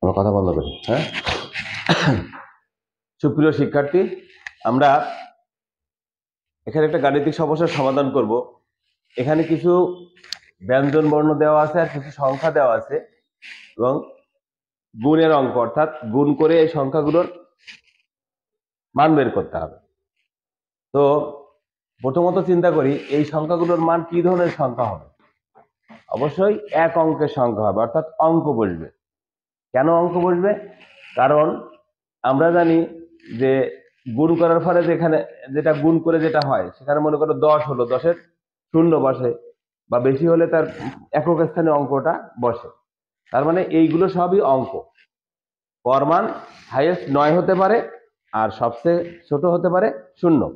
আমরা কথা বন্ধ করি। হ্যাঁ, সুপ্রিয় শিক্ষার্থী, আমরা এখানে একটা গাণিতিক সমস্যার সমাধান করব। এখানে কিছু ব্যঞ্জন বর্ণ দেওয়া আছে আর কিছু সংখ্যা দেওয়া আছে এবং গুণের অঙ্ক, অর্থাৎ গুণ করে এই সংখ্যাগুলোর মান বের করতে হবে। তো প্রথমত চিন্তা করি এই সংখ্যাগুলোর মান কি ধরনের সংখ্যা হবে। অবশ্যই এক অঙ্কের সংখ্যা হবে, অর্থাৎ অঙ্ক বসবে। কেন অঙ্ক বসবে? কারণ আমরা জানি যে গুণ করার ফলে যেখানে যেটা গুণ করে যেটা হয় সেখানে মনে করো 10 হলো, 10-এর শূন্য বসে, বা বেশি হলে তার একক স্থানে অঙ্কটা বসে। তার মানে এইগুলো সবই অঙ্ক। গড় মান হাইয়েস্ট 9 হতে পারে, আর সবচেয়ে ছোট হতে পারে 0,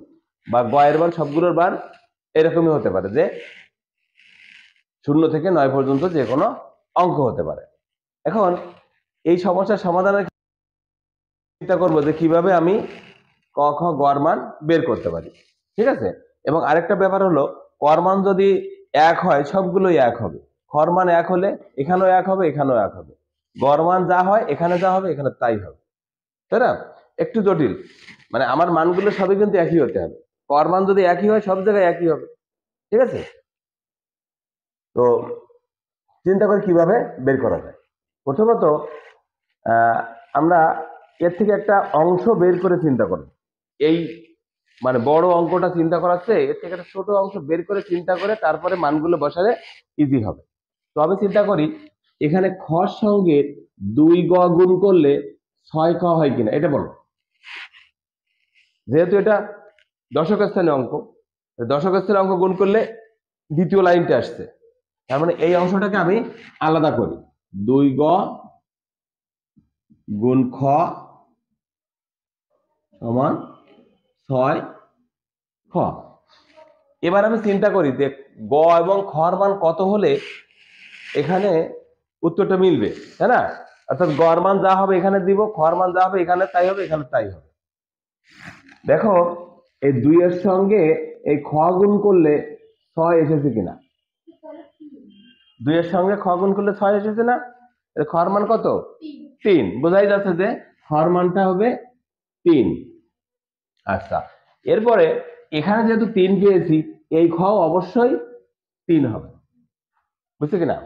বা গয়ের মান সবগুলোর মান এরকমই হতে পারে যে 0 থেকে 9 পর্যন্ত যে কোনো অঙ্ক হতে পারে। এখন এই সমস্যার সমাধানের চিন্তা করবো যে কিভাবে আমি ক খ গড় মান বের করতে পারি। ঠিক আছে, এবং আরেকটা ব্যাপার হলো গড় মান যদি এক হয় সবগুলোই এক হবে। গড় মান এক হলে এখানেও এক হবে, এখানেও এক হবে। গড় মান যা হয় এখানে যা হবে এখানে তাই হবে, তাই না? একটু জটিল, মানে আমার মানগুলো সবই কিন্তু একই হতে হবে। গড় মান যদি একই হয় সব জায়গায় একই হবে। ঠিক আছে, তো চিন্তা করে কিভাবে বের করা যায়। প্রথমত আমরা এর থেকে একটা অংশ বের করে চিন্তা করব। এই মানে বড় অঙ্কটা চিন্তা করাচ্ছে, এর থেকে একটা ছোট অংশ বের করে চিন্তা করে তারপরে মানগুলো বসালে ইজি হবে। তো আমি চিন্তা করি এখানে খ সঙ্গে 2 গ গুণ করলে 6 খ হয় কিনা, এটা বলো। যেহেতু এটা দশক স্থানীয় অঙ্ক, দশক স্থানীয় অঙ্ক গুণ করলে দ্বিতীয় লাইনটা আসছে, তার মানে এই অংশটাকে আমি আলাদা করি। 2 গ গুণ খ সমান 6 খ। এবার আমি চিন্তা করি যে গ এবং খর মান কত হলে এখানে উত্তরটা মিলবে, তাই না? অর্থাৎ গড় মান যা হবে এখানে দিব, খর মান যা হবে এখানে তাই হবে, এখানে তাই হবে। দেখো এই 2 এর সঙ্গে এই খ গুণ করলে 6 এসেছে কিনা। 2 এর সঙ্গে খ গুণ করলে 6 এসেছে না? খর মান কত? 3। বোঝাই যাচ্ছে যে খর মানটা হবে 3। আচ্ছা, এরপরে এখানে যেহেতু 3 পেয়েছি, এই খ অবশ্যই 3 হবে, বুঝছো কিনা?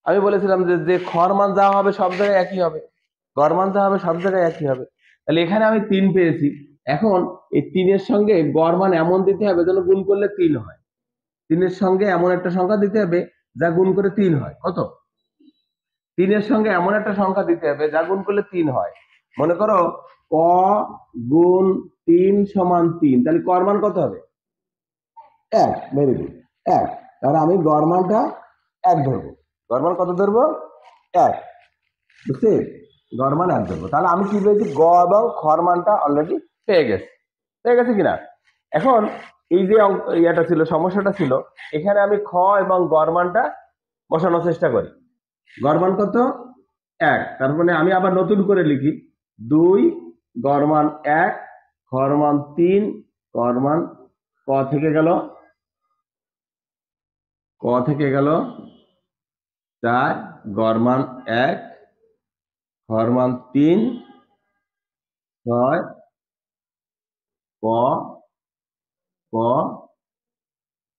আমি বলেছিলাম যে যে খর মান যা হবে সব জায়গায় একই হবে, গড় মান যা হবে সব জায়গায় একই হবে। তাহলে এখানে আমি 3 পেয়েছি। এখন এই 3 এর সঙ্গে গড় মান এমন দিতে হবে যেন গুণ করলে 3 হয়। 3 এর সঙ্গে এমন একটা সংখ্যা দিতে হবে যা গুণ করে 3 হয়। কত? 3 এর সঙ্গে এমন একটা সংখ্যা দিতে হবে যা গুণ করলে 3 হয়। মনে করো ক গুণ 3 সমান 3, তাহলে গড় মান কত হবে? 1। Very good, 1। তাহলে আমি গড় মানটা 1 ধরবো। গড় মান কত ধরবো? 1। বুঝছি? গড় মান 1 ধরবো। তাহলে আমি কি পেয়েছি? গ এবং খর মানটা অলরেডি পেয়ে গেছে কিনা। এখন এই যে এটা ছিল, সমস্যাটা ছিল, এখানে আমি খ এবং গড় মানটা বসানোর চেষ্টা করি। গড় মান কত? 1। তার মানে আমি আবার নতুন করে লিখি 2 গড় মান 1, খর মান 3, গড় মান ক থেকে গেল 4, গড় মান 1, খর মান 3, 6 ক ক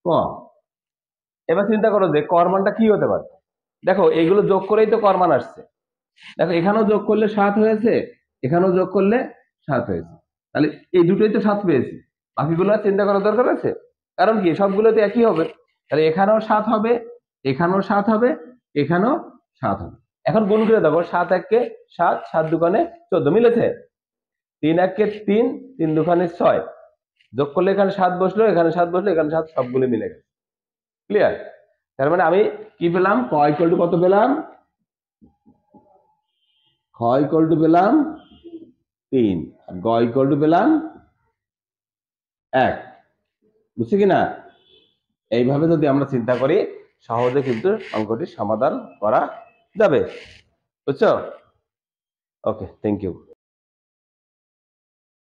ক। এবার চিন্তা করো যে কর মানটা কি হতে পারে। দেখো এইগুলো যোগ করেই তো কর মান আসছে। দেখো এখানেও যোগ করলে 7 হয়েছে, এখানেও যোগ করলে 7 হয়েছে। তাহলে এই দুটোই তো 7 পেয়েছি, বাকিগুলো আর চিন্তা করার দরকার আছে? কারণ কি সবগুলো তো একই হবে। তাহলে এখানেও 7 হবে, এখানেও 7 হবে, এখানেও 7 হবে। এখন গুণ করে দেখো 7 1 7, 7 2 14 মিলেছে। 3 1 3, 3 2 6, যোগ করলে এখানে 7 বসলো, এখানে 7 বসলো, এখানে 7, সবগুলো মিলে গেছে। ক্লিয়ার? তার মানে আমি কি পেলাম? ক ইকুয়াল টু কত পেলাম? খ ইকুয়াল টু পেলাম 3, আর গ ইকুয়াল টু পেলাম 1। বুঝছি কিনা? এইভাবে যদি আমরা চিন্তা করি সহজে কিন্তু অঙ্কটির সমাধান করা যাবে। বুঝছো? ওকে, থ্যাংক ইউ।